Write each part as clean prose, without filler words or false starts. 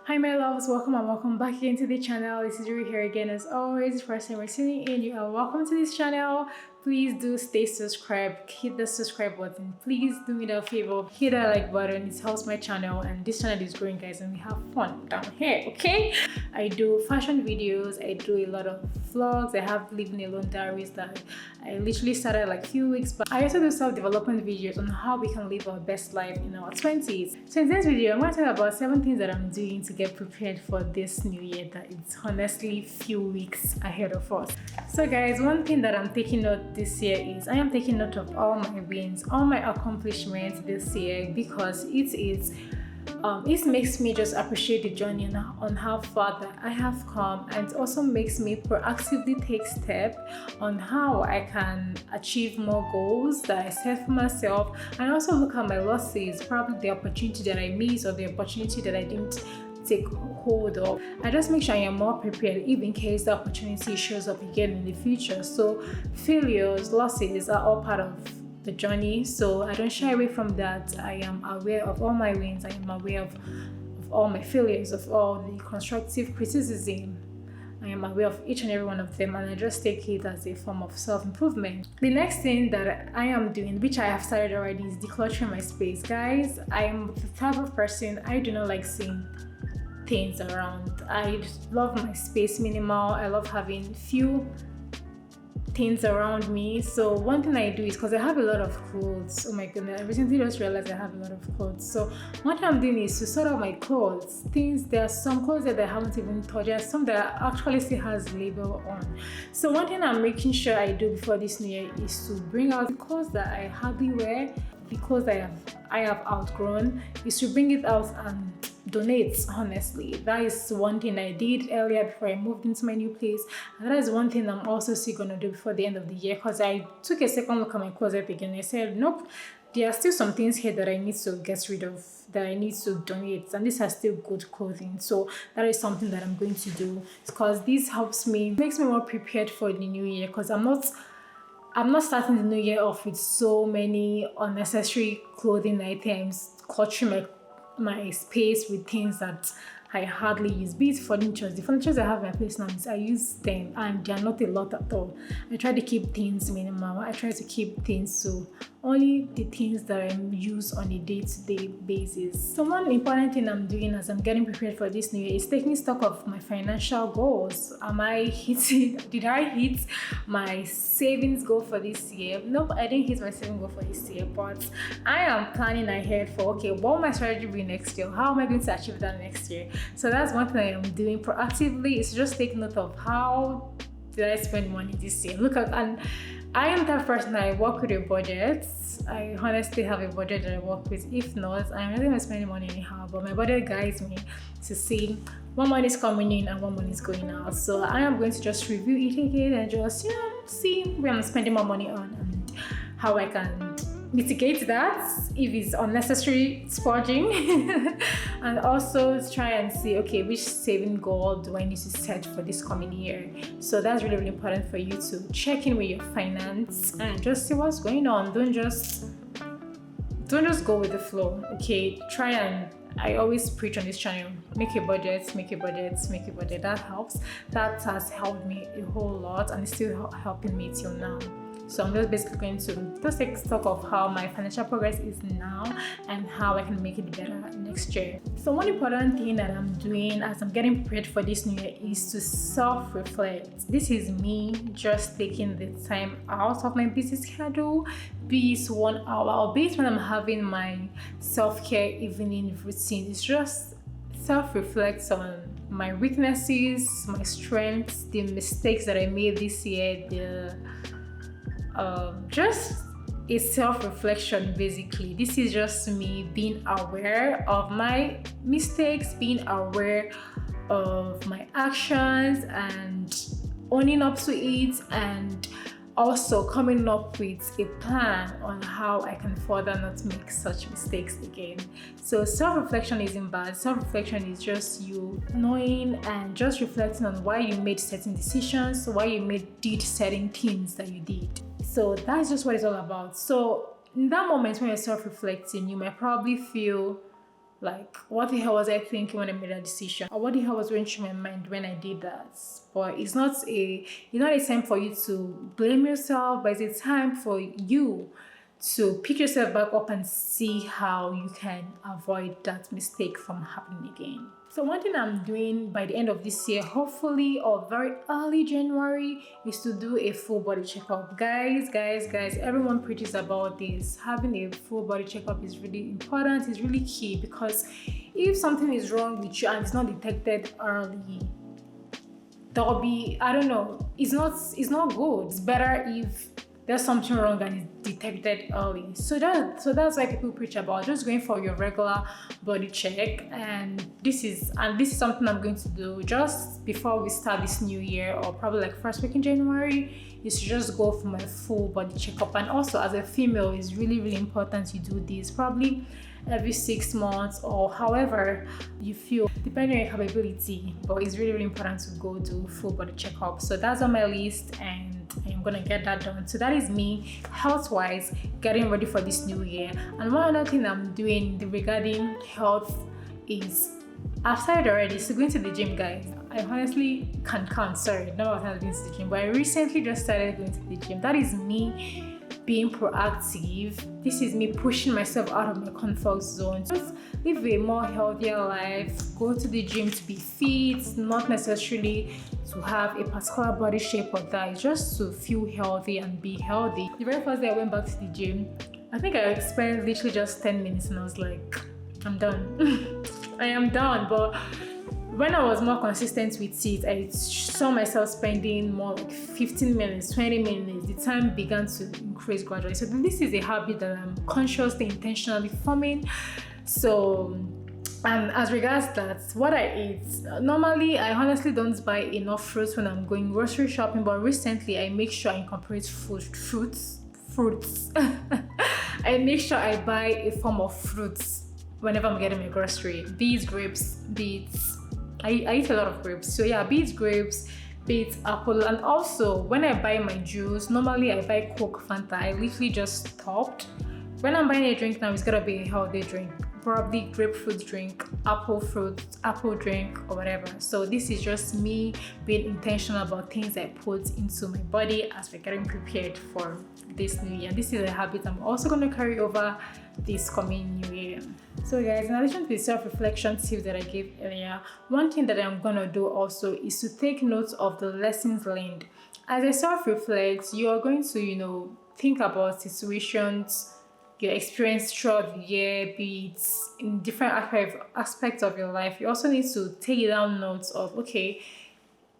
Hi my loves, welcome and welcome back again to the channel. This is Riri here again as always. First time you're tuning in, you are welcome to this channel. Please do stay subscribed, hit the subscribe button. Please do me that favor, hit that like button. It helps my channel, and this channel is growing, guys, and we have fun down here, okay? I do fashion videos, I do a lot of vlogs, I have living alone diaries that I literally started like a few weeks back. I also do self-development videos on how we can live our best life in our 20s. So in this video, I'm going to talk about 7 things that I'm doing to get prepared for this new year that it's honestly few weeks ahead of us. So guys, one thing that I'm taking note this year is I am taking note of all my wins, all my accomplishments this year, because it makes me just appreciate the journey on how far that I have come, and it also makes me proactively take steps on how I can achieve more goals that I set for myself, and also look at my losses, probably the opportunity that I missed or the opportunity that I didn't take hold of. I just make sure I am more prepared if in case the opportunity shows up again in the future. So failures, losses are all part of the journey, so I don't shy away from that. I am aware of all my wins, I am aware of all my failures, of all the constructive criticism. I am aware of each and every one of them, and I just take it as a form of self-improvement. The next thing that I am doing, which I have started already, is decluttering my space. Guys, I am the type of person, I do not like seeing things around. I love my space minimal. I love having few things around me. So one thing I do is, because I have a lot of clothes, oh my goodness, I recently just realized I have a lot of clothes. So what I'm doing is to sort out my clothes. There are some clothes that I haven't even touched. There are some that actually still has label on. So one thing I'm making sure I do before this new year is to bring out the clothes that I hardly wear, the clothes I have outgrown, is to bring it out and donate. Honestly, that is one thing I did earlier before I moved into my new place, and that is one thing I'm also still gonna do before the end of the year, because I took a second look at my closet again and I said, nope, there are still some things here that I need to get rid of, that I need to donate, and these are still good clothing. So that is something that I'm going to do, because this makes me more prepared for the new year, because I'm not starting the new year off with so many unnecessary clothing items, cluttering my space with things that I hardly use. Be it furniture. The furniture I have in my place now, I use them, and they are not a lot at all. I try to keep things minimal. I try to keep things to only the things that I use on a day-to-day basis. So one important thing I'm doing as I'm getting prepared for this new year is taking stock of my financial goals. Did I hit my savings goal for this year? Nope, I didn't hit my savings goal for this year, but I am planning ahead for, okay, what will my strategy be next year? How am I going to achieve that next year? So that's one thing I am doing proactively, is just take note of how did I spend money this year. And I am that person, I work with a budget. I honestly have a budget that I work with. If not, I'm not going to spend money anyhow, but my budget guides me to see what money is coming in and what money is going out. So I am going to just review it again and just, see where I'm spending my money on and how I can mitigate that if it's unnecessary splurging. And also try and see, okay, which saving goal do I need to set for this coming year. So that's really, really important for you to check in with your finance and just see what's going on. Don't just go with the flow. Okay, I always preach on this channel, make a budget. That helps. That has helped me a whole lot, and it's still helping me till now. So I'm just basically going to just take stock of how my financial progress is now and how I can make it better next year. So one important thing that I'm doing as I'm getting prepared for this new year is to self-reflect. This is me just taking the time out of my busy schedule, be it 1 hour or be it when I'm having my self-care evening routine. It's just self-reflect on my weaknesses, my strengths, the mistakes that I made this year, just a self-reflection. Basically, this is just me being aware of my mistakes, being aware of my actions and owning up to it, and also coming up with a plan on how I can further not make such mistakes again. So self-reflection isn't bad. Self-reflection is just you knowing and just reflecting on why you made certain decisions, why you did certain things that you did. So that's just what it's all about. So in that moment when you're self-reflecting, you might probably feel Like, what the hell was I thinking when I made that decision? Or what the hell was going through my mind when I did that? But it's not a time for you to blame yourself, but it's a time for you to pick yourself back up and see how you can avoid that mistake from happening again. So one thing I'm doing by the end of this year, hopefully, or very early January, is to do a full body checkup. Guys, everyone preaches about this. Having a full body checkup is really important, it's really key, because if something is wrong with you and it's not detected early, there'll be, I don't know, it's not good. It's better if there's something wrong and it's detected early. So that's why people preach about just going for your regular body check. And this is something I'm going to do just before we start this new year, or probably like first week in January, is to just go for my full body checkup. And also, as a female, it's really important you do this probably every 6 months, or however you feel, depending on your capability. But it's really important to go do full body checkup. So that's on my list, and I'm gonna get that done. So that is me, health-wise, getting ready for this new year. And one other thing I'm doing regarding health is, I've started already, so going to the gym, guys. I honestly can't count, sorry, no one has been to the gym, but I recently just started going to the gym. That is me being proactive. This is me pushing myself out of my comfort zone. Just live a more healthier life. Go to the gym to be fit, not necessarily to have a particular body shape or that. It's just to feel healthy and be healthy. The very first day I went back to the gym, I think I spent literally just 10 minutes and I was like, I'm done. I am done. But when I was more consistent with it, I saw myself spending more like 15 minutes, 20 minutes. The time began to increase gradually. So this is a habit that I'm consciously, intentionally forming. So, and as regards that, what I eat, normally I honestly don't buy enough fruits when I'm going grocery shopping, but recently I make sure I incorporate fruits. I make sure I buy a form of fruits whenever I'm getting my grocery. These grapes, beets. I eat a lot of grapes. So yeah, beets, grapes, beets, apple. And also, when I buy my juice, normally I buy Coke, Fanta. I literally just stopped. When I'm buying a drink now, it's gotta be a healthy drink. Probably grapefruit drink, apple drink, or whatever. So this is just me being intentional about things I put into my body as we're getting prepared for this new year. This is a habit I'm also going to carry over this coming new year. So guys, in addition to the self-reflection tips that I gave earlier, one thing that I'm going to do also is to take notes of the lessons learned. As I self-reflect, you are going to, think about situations your experience throughout the year, be it in different aspects of your life. You also need to take down notes of, okay,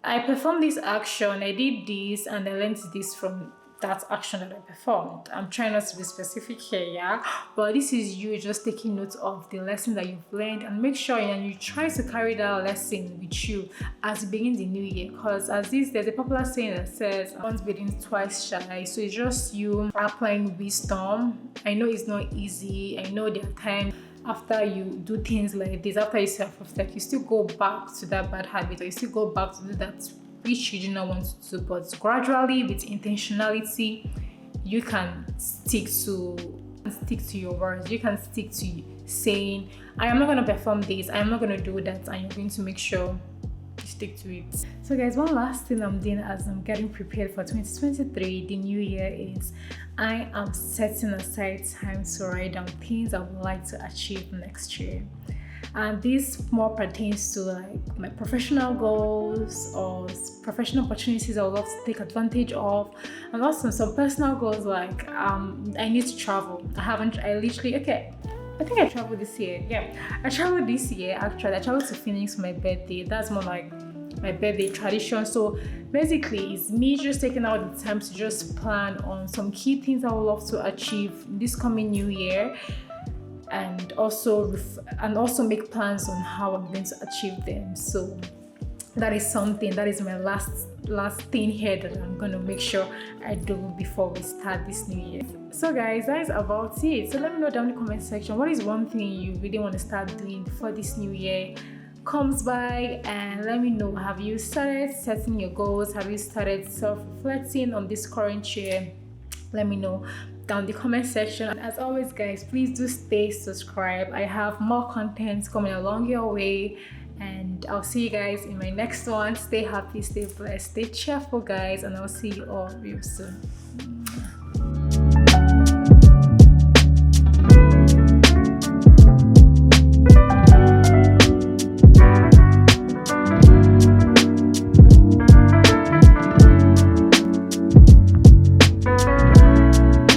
I performed this action, I did this, and I learned this from that action that I performed. I'm trying not to be specific here, yeah, but this is you just taking notes of the lesson that you've learned, and make sure you try to carry that lesson with you as you begin the new year. Because there's a popular saying that says, once bitten, twice shy. So it's just you applying wisdom. I know it's not easy. I know there are times after you do things like this, after you self-reflect, you still go back to that bad habit, or you still go back to do that which you do not want to do. But gradually, with intentionality, you can stick to your words. You can stick to saying, I am not going to perform this, I am not going to do that, and you're going to make sure you stick to it. So guys, one last thing I'm doing as I'm getting prepared for 2023, the new year, is I am setting aside time to write down things I would like to achieve next year. And this more pertains to like my professional goals or professional opportunities I would love to take advantage of, and also some personal goals like I need to travel. I think I traveled this year. Yeah, I traveled this year actually. I traveled to Phoenix for my birthday. That's more like my birthday tradition. So basically, it's me just taking out the time to just plan on some key things I would love to achieve this coming new year, and also make plans on how I'm going to achieve them. So that is my last thing here that I'm going to make sure I do before we start this new year. So guys, that is about it. So let me know down in the comment section, what is one thing you really want to start doing before this new year comes by, and let me know, have you started setting your goals? Have you started self-reflecting on this current year? Let me know down the comment section. And as always guys, please do stay subscribed. I have more content coming along your way, and I'll see you guys in my next one. Stay happy, stay blessed, stay cheerful guys, and I'll see you all real soon.